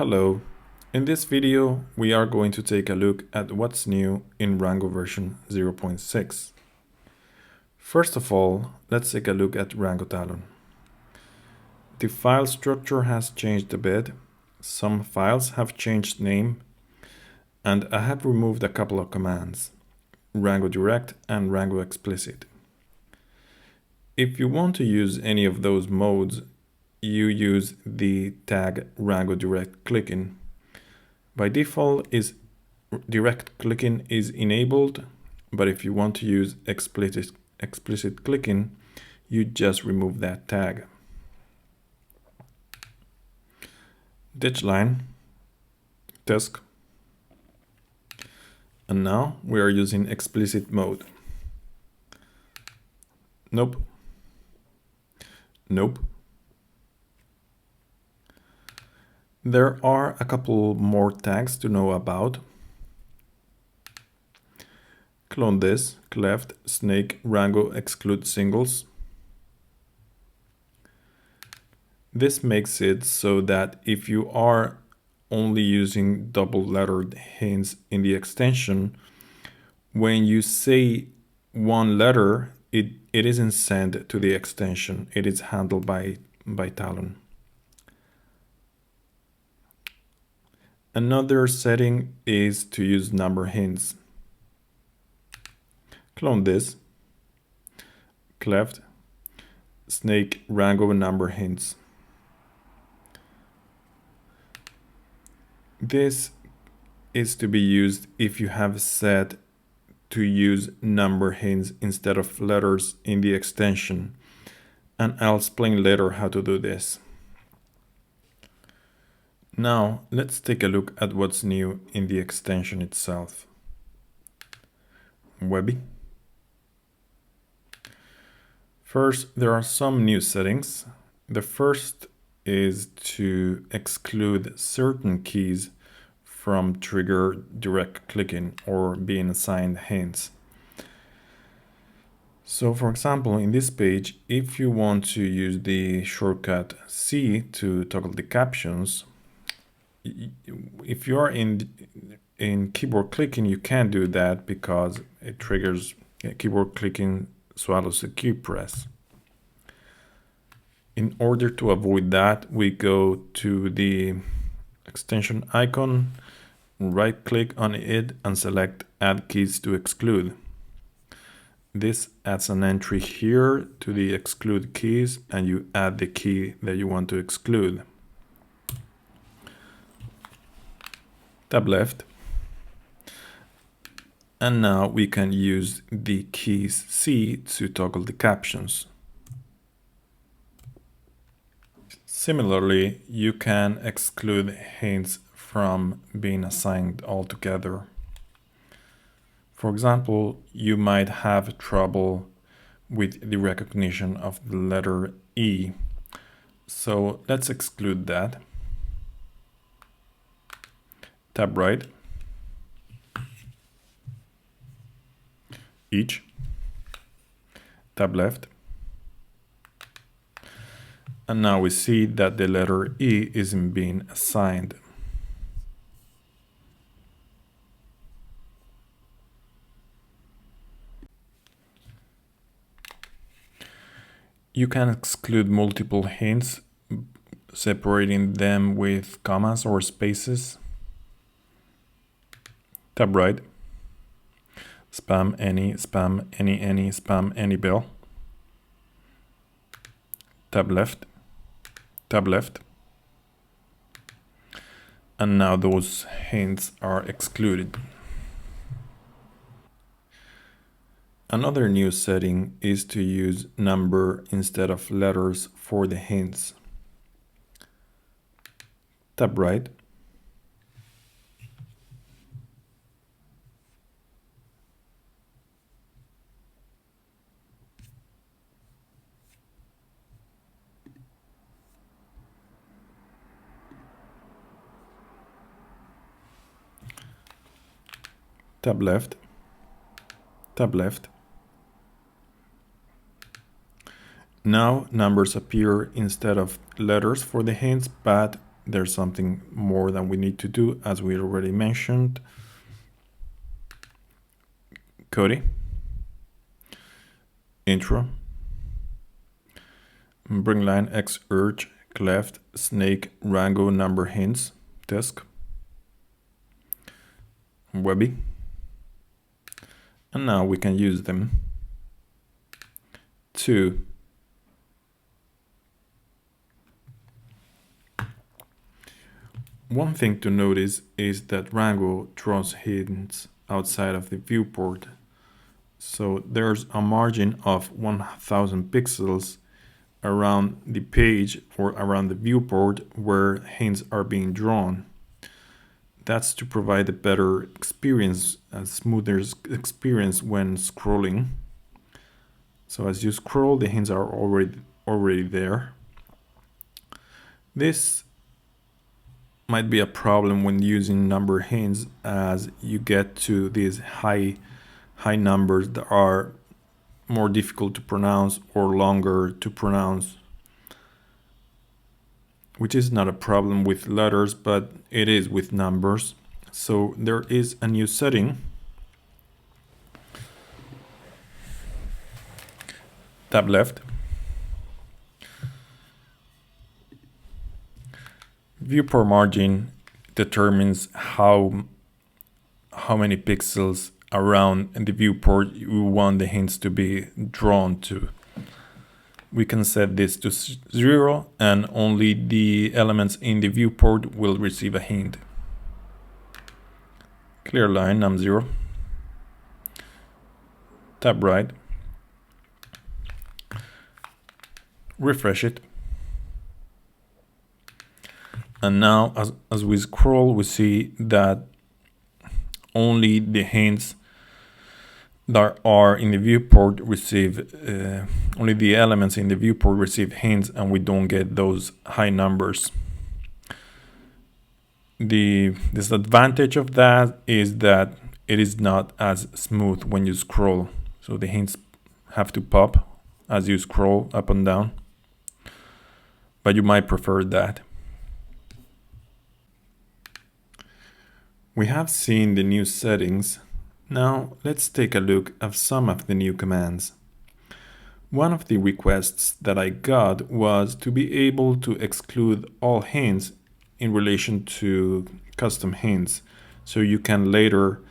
Hello, in this video we are going to take a look at what's new in Rango version 0.6. First of all, let's take a look at Rango Talon. The file structure has changed a bit, some files have changed name, and I have removed a couple of commands, Rango Direct and Rango Explicit. If you want to use any of those modes, you use the tag Rango Direct Clicking. By default, direct clicking is enabled, but if you want to use explicit clicking, you just remove that tag. Ditch line, task, and now we are using explicit mode. Nope. Nope. There are a couple more tags to know about. Clone this, cleft, snake, Rango, exclude singles. This makes it so that if you are only using double-lettered hints in the extension, when you say one letter, it isn't sent to the extension. It is handled by Talon. Another setting is to use number hints. Clone this, cleft, snake, Rango, number hints. This is to be used if you have set to use number hints instead of letters in the extension, and I'll explain later how to do this. Now let's take a look at what's new in the extension itself. Webby. First, there are some new settings. The first is to exclude certain keys from trigger direct clicking or being assigned hints. So for example, in this page, if you want to use the shortcut C to toggle the captions, if you're in keyboard clicking, you can't do that because it triggers keyboard clicking swallows the key press. In order to avoid that, we go to the extension icon, right click on it and select add keys to exclude. This adds an entry here to the exclude keys and you add the key that you want to exclude. Tab left. And now we can use the keys C to toggle the captions. Similarly, you can exclude hints from being assigned altogether. For example, you might have trouble with the recognition of the letter E. So let's exclude that. Tab right. Each. Tab left. And now we see that the letter E isn't being assigned. You can exclude multiple hints, separating them with commas or spaces. Tab right. Spam any, spam any bell. Tab left. Tab left. And now those hints are excluded. Another new setting is to use number instead of letters for the hints. Tab right. Tab left. Tab left. Now numbers appear instead of letters for the hints, but there's something more that we need to do, as we already mentioned. Cody, intro, bring line X urge, cleft, snake, Rango number hints, disk, Webby, and now we can use them to one thing to notice is that Rango draws hints outside of the viewport. So there's a margin of 1000 pixels around the page or around the viewport where hints are being drawn. That's to provide a better experience, a smoother experience when scrolling. So as you scroll, the hints are already there. This might be a problem when using number hints, as you get to these high numbers that are more difficult to pronounce or longer to pronounce, which is not a problem with letters, but it is with numbers. So there is a new setting. Tab left. Viewport margin determines how many pixels around the viewport you want the hints to be drawn to. We can set this to 0 and only the elements in the viewport will receive a hint. Clear line num0. Tab right. Refresh it. And now as we scroll, we see that only the hints that are in the viewport receive, only the elements in the viewport receive hints, and we don't get those high numbers. The disadvantage of that is that it is not as smooth when you scroll. So the hints have to pop as you scroll up and down, but you might prefer that. We have seen the new settings. Now let's take a look at some of the new commands. One of the requests that I got was to be able to exclude all hints in relation to custom hints, so you can later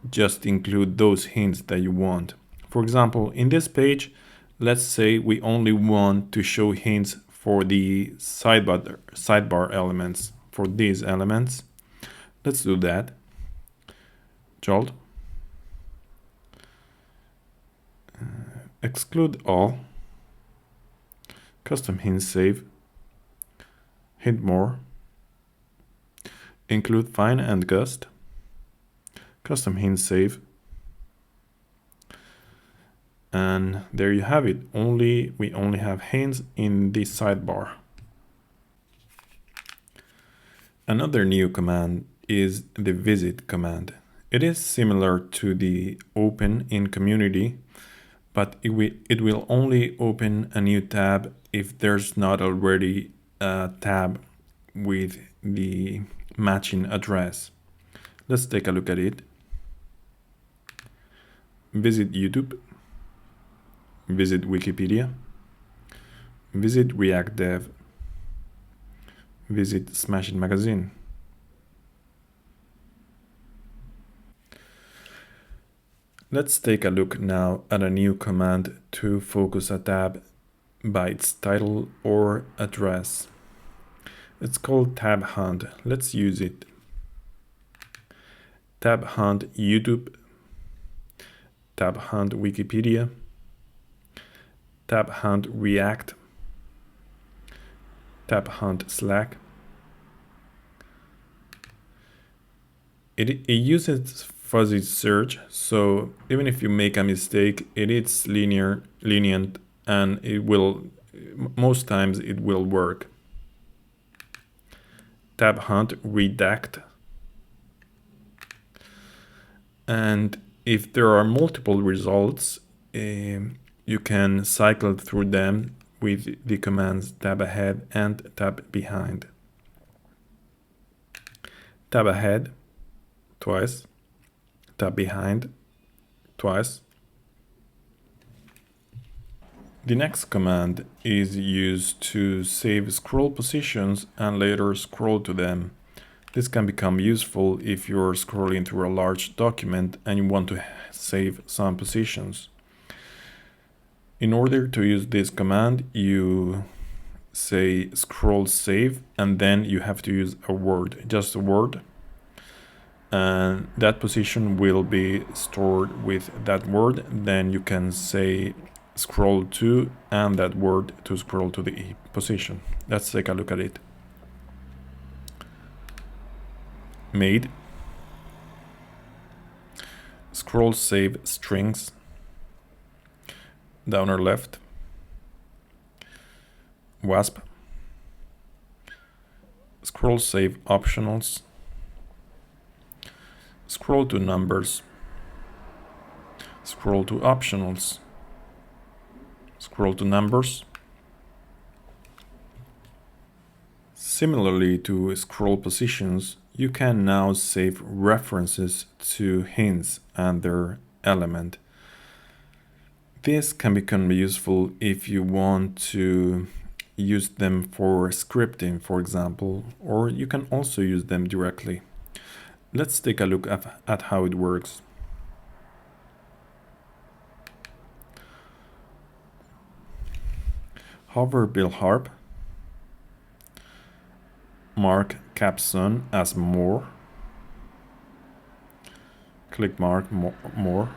just include those hints that you want. For example, in this page, let's say we only want to show hints for the sidebar elements, for these elements. Let's do that. Jolt. Exclude all. Custom hint save. Hint more. Include fine and gust. Custom hint save. And there you have it. We only have hints in the sidebar. Another new command is the visit command. It is similar to the open in community, but it will only open a new tab if there's not already a tab with the matching address. Let's take a look at it. Visit YouTube, visit Wikipedia, visit React Dev, visit Smashing Magazine. Let's take a look now at a new command to focus a tab by its title or address. It's called tab hunt. Let's use it. Tab hunt YouTube, tab hunt Wikipedia, tab hunt React, tab hunt Slack. It uses fuzzy search, so even if you make a mistake, it is lenient, and it will, most times it will work. Tab hunt redact, and if there are multiple results, you can cycle through them with the commands tab ahead and tab behind. tab ahead twice, tab behind twice. The next command is used to save scroll positions and later scroll to them. This can become useful if you're scrolling through a large document and you want to save some positions. In order to use this command, you say scroll save and then you have to use a word, just a word. And that position will be stored with that word. Then you can say scroll to and that word to scroll to the position. Let's take a look at it. Made scroll save strings, down or left, wasp, scroll save optionals, scroll to numbers, scroll to optionals, scroll to numbers. Similarly to scroll positions, you can now save references to hints and their element. This can become useful if you want to use them for scripting, for example, or you can also use them directly. Let's take a look at how it works. Hover Bill Harp, mark caption as more, click mark more.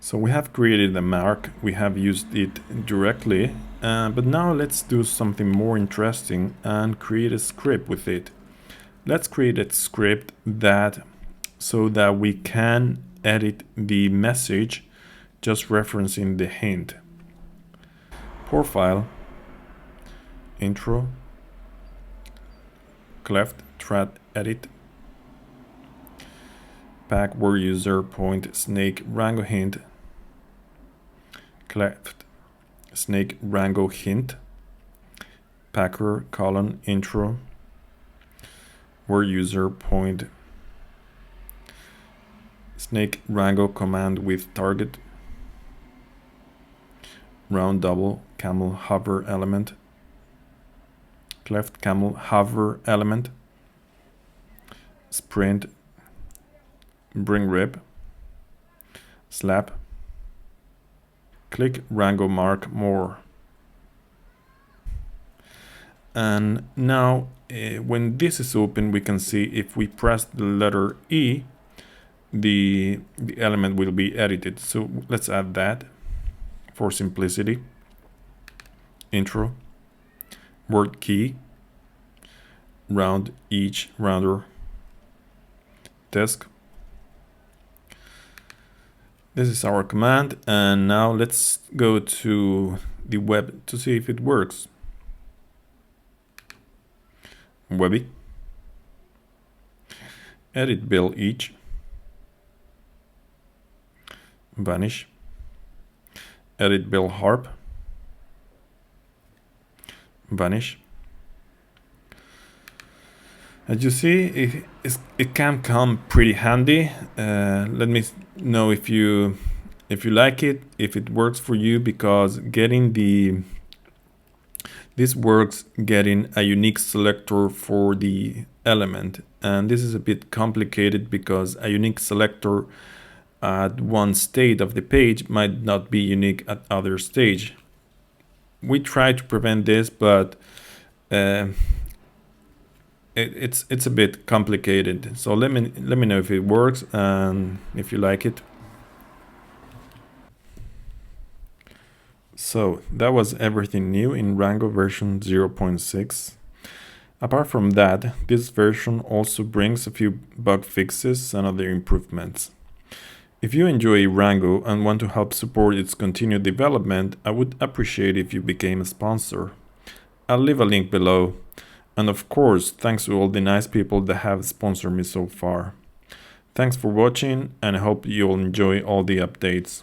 So we have created a mark, we have used it directly, but now let's do something more interesting and create a script with it. Let's create a script so that we can edit the message just referencing the hint. Profile, intro, cleft, thread, edit, pack where user point snake Rango hint, cleft snake Rango hint, packer colon intro, where user point snake Rango command with target, round double camel hover element, cleft camel hover element, sprint bring rib, slap, click Rango mark more. And now when this is open, we can see if we press the letter E, the element will be edited. So let's add that for simplicity. Intro, word key, round each rounder, desk. This is our command, and now let's go to the web to see if it works. Webby, edit bill each, vanish, edit bill harp, vanish. As you see, it can come pretty handy. Let me know if you like it, if it works for you, because this works getting a unique selector for the element, and this is a bit complicated because a unique selector at one state of the page might not be unique at other stage. We try to prevent this, but it's a bit complicated. So let me know if it works and if you like it. So that was everything new in Rango version 0.6. Apart from that, this version also brings a few bug fixes and other improvements. If you enjoy Rango and want to help support its continued development, I would appreciate if you became a sponsor. I'll leave a link below. And of course, thanks to all the nice people that have sponsored me so far. Thanks for watching, and I hope you'll enjoy all the updates.